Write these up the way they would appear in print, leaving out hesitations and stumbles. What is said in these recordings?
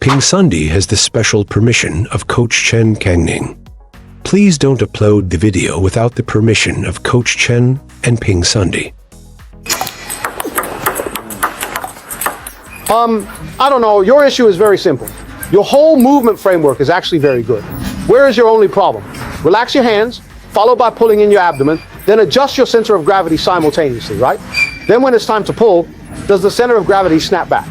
PingSunday has the special permission of Coach Chen Kangning. Please don't upload the video without the permission of Coach Chen and PingSunday. I don't know, your issue is very simple. Your whole movement framework is actually very good. Where is your only problem? Relax your hands, followed by pulling in your abdomen, then adjust your center of gravity simultaneously, right? Then when it's time to pull, does the center of gravity snap back,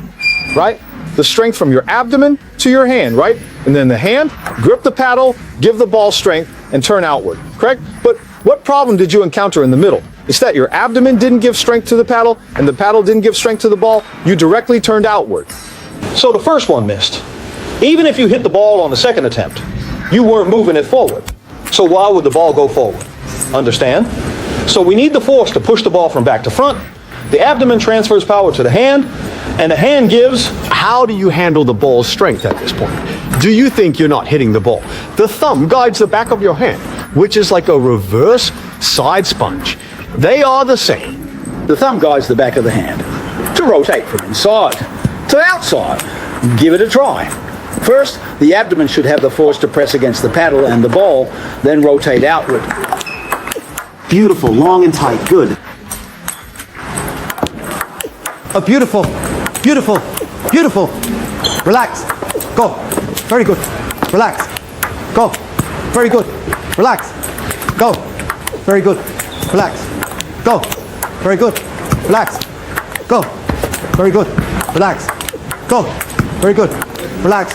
right? The strength from your abdomen to your hand, right? And then the hand, grip the paddle, give the ball strength, and turn outward, correct? But what problem did you encounter in the middle? It's that your abdomen didn't give strength to the paddle, and the paddle didn't give strength to the ball. You directly turned outward. So the first one missed. Even if you hit the ball on the second attempt, you weren't moving it forward. So why would the ball go forward? Understand? So we need the force to push the ball from back to front. The abdomen transfers power to the hand, and the hand gives. How do you handle the ball's strength at this point? Do you think you're not hitting the ball? The thumb guides the back of your hand, which is like a reverse side sponge. They are the same. The thumb guides the back of the hand to rotate from inside to outside. Give it a try. First, the abdomen should have the force to press against the paddle and the ball, then rotate outward. Beautiful, long and tight, good. Oh, beautiful, beautiful, beautiful. Relax, go, very good. Relax, go, very good. Relax, go, very good. Relax, go, very good. Relax, go, very good. Relax, go, very good. Relax,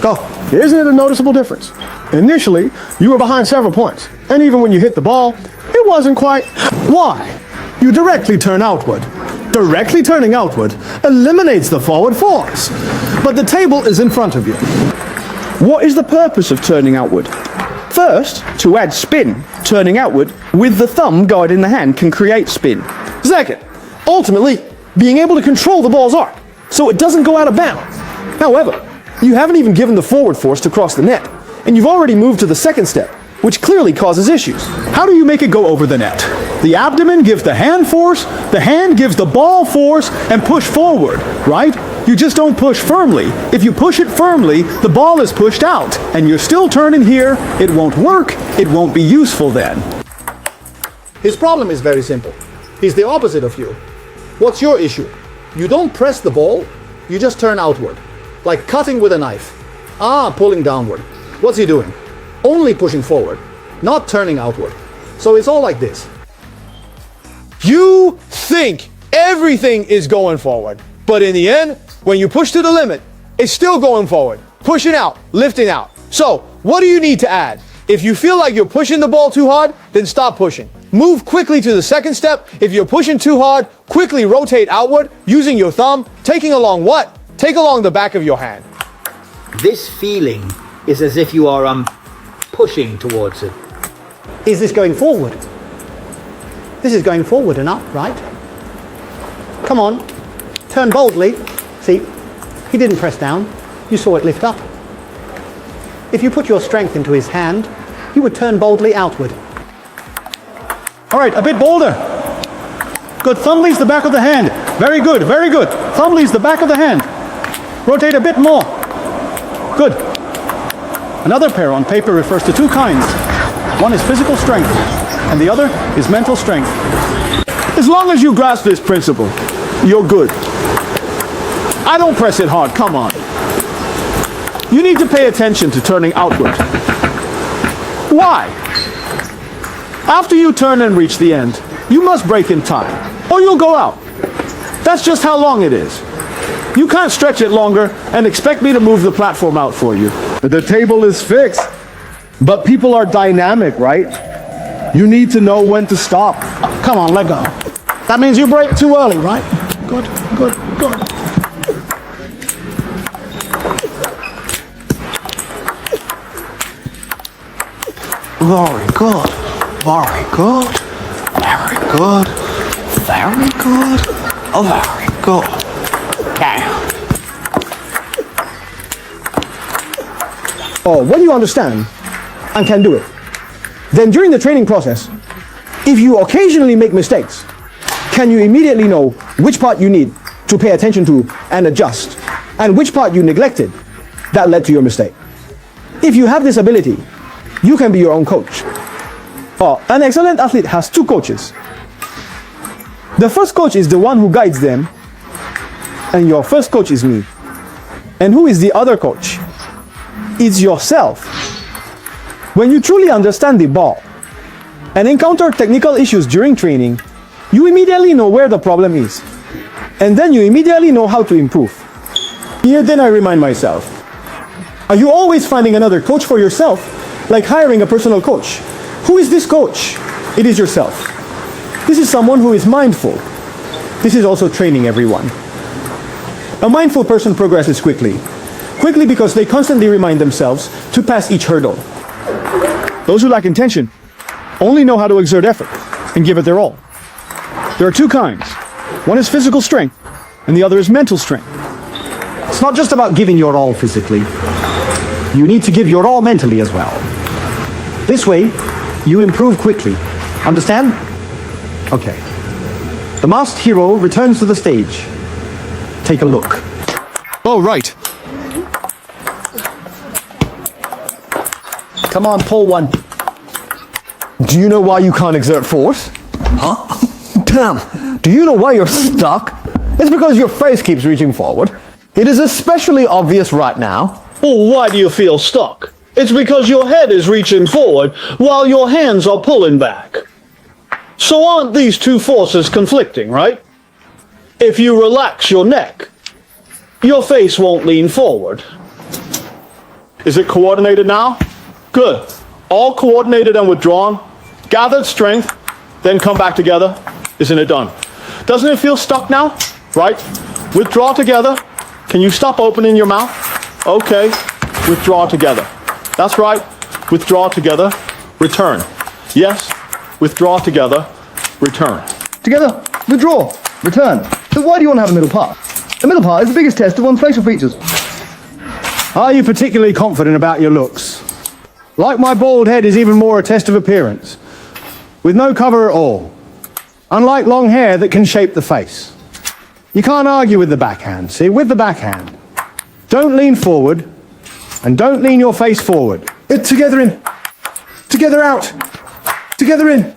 go. Isn't it a noticeable difference? Initially, you were behind several points, and even when you hit the ball, it wasn't quite. Why? You directly turn outward. Directly turning outward eliminates the forward force, but the table is in front of you. What is the purpose of turning outward? First, to add spin, turning outward with the thumb guiding the hand can create spin. Second, ultimately, being able to control the ball's arc so it doesn't go out of bounds. However, you haven't even given the forward force to cross the net, and you've already moved to the second step, which clearly causes issues. How do you make it go over the net? The abdomen gives the hand force, the hand gives the ball force, and push forward, right? You just don't push firmly. If you push it firmly, the ball is pushed out, and you're still turning here, it won't work, it won't be useful then. His problem is very simple. He's the opposite of you. What's your issue? You don't press the ball, you just turn outward. Like cutting with a knife. Pulling downward. What's he doing? Only pushing forward, not turning outward. So it's all like this. You think everything is going forward, but in the end, when you push to the limit, it's still going forward, pushing out, lifting out. So what do you need to add? If you feel like you're pushing the ball too hard, then stop pushing. Move quickly to the second step. If you're pushing too hard, quickly rotate outward using your thumb, taking along what? Take along the back of your hand. This feeling is as if you are pushing towards it. Is this going forward? This is going forward and up, right? Come on, turn boldly. See, he didn't press down. You saw it lift up. If you put your strength into his hand, he would turn boldly outward. All right, a bit bolder. Good, thumb leads the back of the hand. Very good, very good. Thumb leads the back of the hand. Rotate a bit more. Good. Another pair on paper refers to two kinds. One is physical strength, and the other is mental strength. As long as you grasp this principle, you're good. I don't press it hard, come on. You need to pay attention to turning outward. Why? After you turn and reach the end, you must break in time, or you'll go out. That's just how long it is. You can't stretch it longer and expect me to move the platform out for you. The table is fixed, but people are dynamic, right? You need to know when to stop. Come on, let go. That means you break too early, right? Good, good, good. Very good, very good, very good, very good, very good. Okay. When you understand and can do it, then during the training process, if you occasionally make mistakes, can you immediately know which part you need to pay attention to and adjust, and which part you neglected that led to your mistake. If you have this ability, you can be your own coach. Oh, an excellent athlete has two coaches. The first coach is the one who guides them, and your first coach is me. And who is the other coach? It's yourself. When you truly understand the ball and encounter technical issues during training, you immediately know where the problem is. And then you immediately know how to improve. Here then I remind myself, are you always finding another coach for yourself, like hiring a personal coach? Who is this coach? It is yourself. This is someone who is mindful. This is also training everyone. A mindful person progresses quickly. Quickly because they constantly remind themselves to pass each hurdle. Those who lack intention only know how to exert effort and give it their all. There are two kinds. One is physical strength, and the other is mental strength. It's not just about giving your all physically. You need to give your all mentally as well. This way, you improve quickly. Understand? Okay. The masked hero returns to the stage. Take a look. Oh, right. Come on, pull one. Do you know why you can't exert force? Huh? Damn. Do you know why you're stuck? It's because your face keeps reaching forward. It is especially obvious right now. Well, why do you feel stuck? It's because your head is reaching forward while your hands are pulling back. So aren't these two forces conflicting, right? If you relax your neck, your face won't lean forward. Is it coordinated now? Good. All coordinated and withdrawn. Gathered strength, then come back together. Isn't it done? Doesn't it feel stuck now? Right? Withdraw together. Can you stop opening your mouth? Okay. Withdraw together. That's right. Withdraw together. Return. Yes. Withdraw together. Return. Together, withdraw, return. So why do you want to have a middle part? The middle part is the biggest test of one's facial features. Are you particularly confident about your looks? Like my bald head is even more a test of appearance, with no cover at all. Unlike long hair that can shape the face. You can't argue with the backhand, see, with the backhand. Don't lean forward, and don't lean your face forward. It's together in, together out, together in,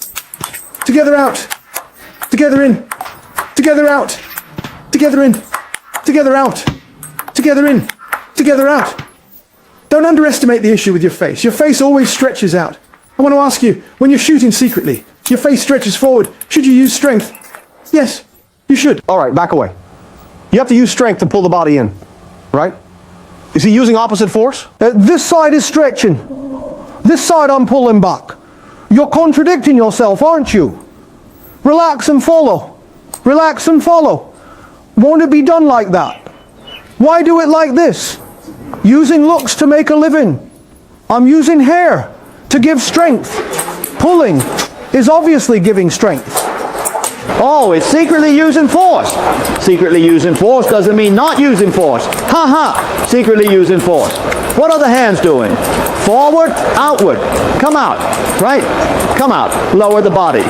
together out, together in, together out, together in, together out, together in, together out. Don't underestimate the issue with your face. Your face always stretches out. I want to ask you, when you're shooting secretly, your face stretches forward. Should you use strength? Yes, you should. All right, back away. You have to use strength to pull the body in, right? Is he using opposite force? This side is stretching. This side I'm pulling back. You're contradicting yourself, aren't you? Relax and follow. Relax and follow. Won't it be done like that? Why do it like this? Using looks to make a living. I'm using hair to give strength. Pulling is obviously giving strength. Oh, it's secretly using force. Secretly using force doesn't mean not using force. Ha ha! Secretly using force. What are the hands doing? Forward, outward. Come out. Right? Come out. Lower the body.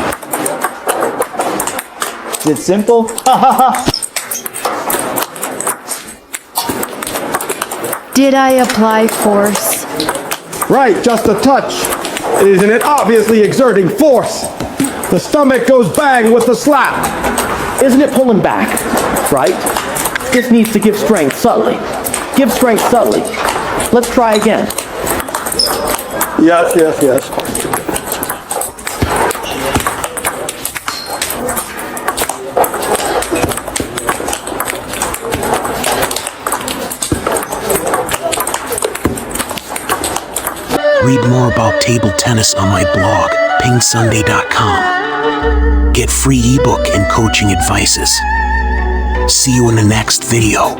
Is it simple? Ha ha ha! Did I apply force? Right, just a touch. Isn't it obviously exerting force? The stomach goes bang with the slap. Isn't it pulling back? Right? This needs to give strength subtly. Give strength subtly. Let's try again. Yes, yes, yes. Read more about table tennis on my blog, PingSunday.com. Get free ebook and coaching advices. See you in the next video.